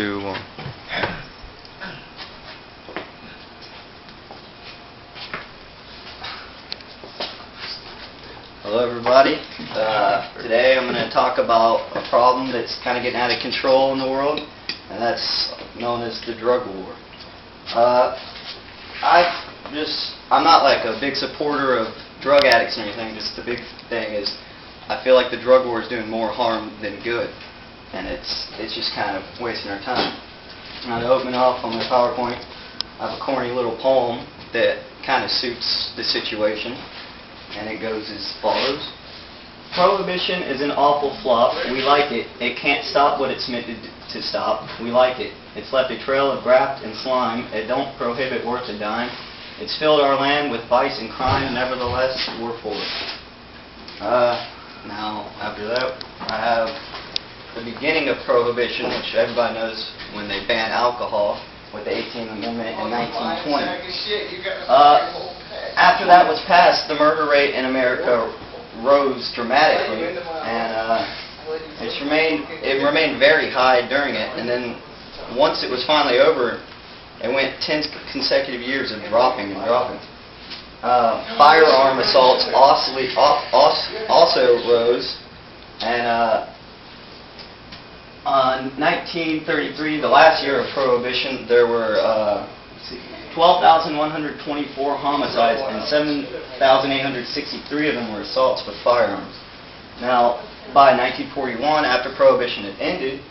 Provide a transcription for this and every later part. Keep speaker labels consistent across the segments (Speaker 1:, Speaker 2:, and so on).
Speaker 1: 2, 1.
Speaker 2: Hello everybody. Today I'm going to talk about a problem that's kind of getting out of control in the world, and that's known as the drug war. I'm not like a big supporter of drug addicts or anything, just the big thing is I feel like the drug war is doing more harm than good, and it's just kind of wasting our time. Now to open up on my PowerPoint, I have a corny little poem that kind of suits the situation. And it goes as follows. Prohibition is an awful flop. We like it. It can't stop what it's meant to stop. We like it. It's left a trail of graft and slime. It don't prohibit worth a dime. It's filled our land with vice and crime. Nevertheless, we're for it. Now, after that, I have the beginning of Prohibition, which everybody knows when they banned alcohol with the 18th Amendment in 1920. After that was passed, the murder rate in America rose dramatically, and it remained very high during it. And then once it was finally over, it went 10 consecutive years of dropping and dropping. Firearm assaults also rose, and 1933, the last year of Prohibition, there were 12,124 homicides, and 7,863 of them were assaults with firearms. Now, by 1941, after Prohibition had ended,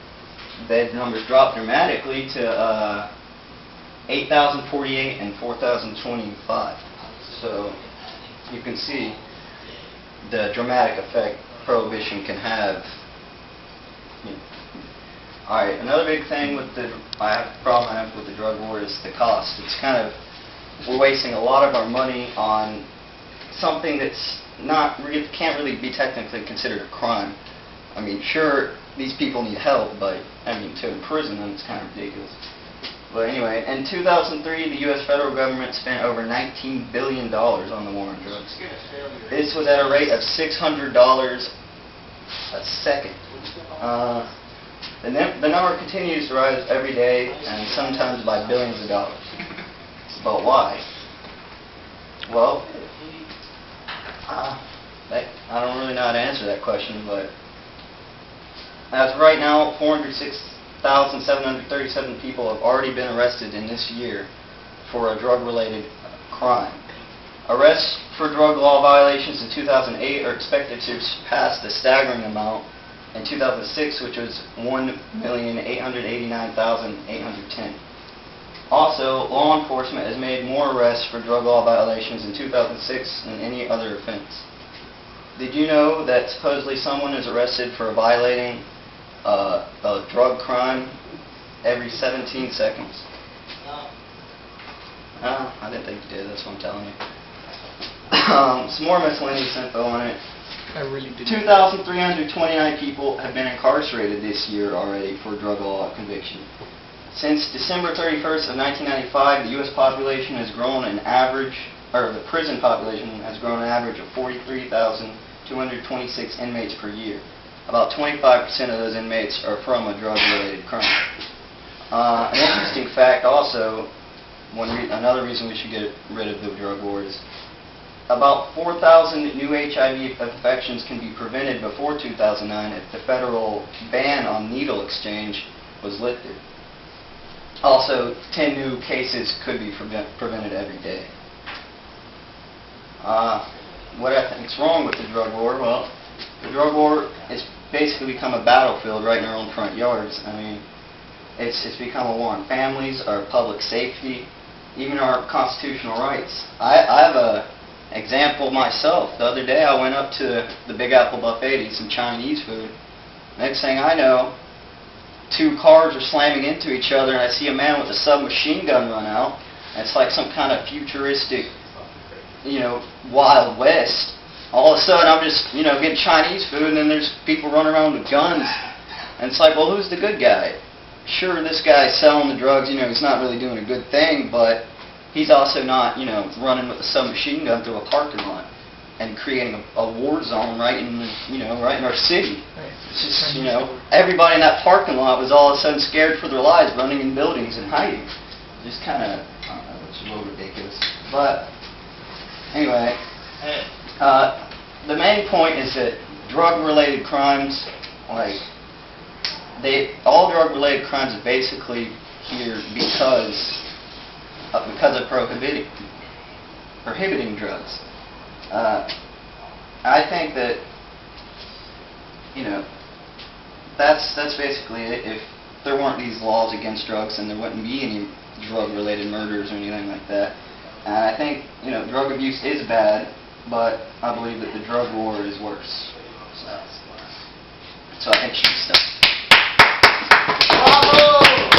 Speaker 2: the numbers dropped dramatically to 8,048 and 4,025. So, you can see the dramatic effect Prohibition can have. Alright, another big thing with the problem I have with the drug war is the cost. It's kind of, we're wasting a lot of our money on something that's can't really be technically considered a crime. I mean, sure, these people need help, but I mean, to imprison them is kind of ridiculous. But anyway, in 2003, the U.S. federal government spent over $19 billion on the war on drugs. This was at a rate of $600 a second. The number continues to rise every day, and sometimes by billions of dollars. But why? Well, I don't really know how to answer that question, but as of right now, 406,737 people have already been arrested in this year for a drug-related crime. Arrests for drug law violations in 2008 are expected to surpass the staggering amount in 2006, which was 1,889,810. Also, law enforcement has made more arrests for drug law violations in 2006 than any other offense. Did you know that supposedly someone is arrested for violating a drug crime every 17 seconds? I didn't think you did, that's what I'm telling you. Some more miscellaneous info on it.
Speaker 3: I really didn't.
Speaker 2: 2,329 people have been incarcerated this year already for drug law conviction. Since December 31st of 1995, the U.S. population has grown an average, or the prison population has grown an average of 43,226 inmates per year. About 25% of those inmates are from a drug-related crime. An interesting fact also, another reason we should get rid of the drug war is about 4,000 new HIV infections can be prevented before 2009 if the federal ban on needle exchange was lifted. Also, 10 new cases could be prevented every day. What I think is wrong with the drug war? Well, the drug war has basically become a battlefield right in our own front yards. I mean, it's become a war on families, our public safety, even our constitutional rights. I have a example myself. The other day I went up to the Big Apple Buffet to eat some Chinese food. Next thing I know, 2 cars are slamming into each other, and I see a man with a submachine gun run out. And it's like some kind of futuristic, Wild West. All of a sudden I'm just, getting Chinese food, and then there's people running around with guns. And it's like, well, who's the good guy? Sure, this guy's selling the drugs, he's not really doing a good thing, but he's also not, running with a submachine gun through a parking lot. and creating a war zone right in right in our city.
Speaker 1: Right.
Speaker 2: It's just everybody in that parking lot was all of a sudden scared for their lives, running in buildings and hiding. Just kind of, I don't know, it's a little ridiculous. But anyway, the main point is that drug-related crimes, all drug-related crimes are basically here because of prohibiting drugs. I think that that's basically it. If there weren't these laws against drugs, then there wouldn't be any drug-related murders or anything like that. And I think drug abuse is bad, but I believe that the drug war is worse. So I think you should stop.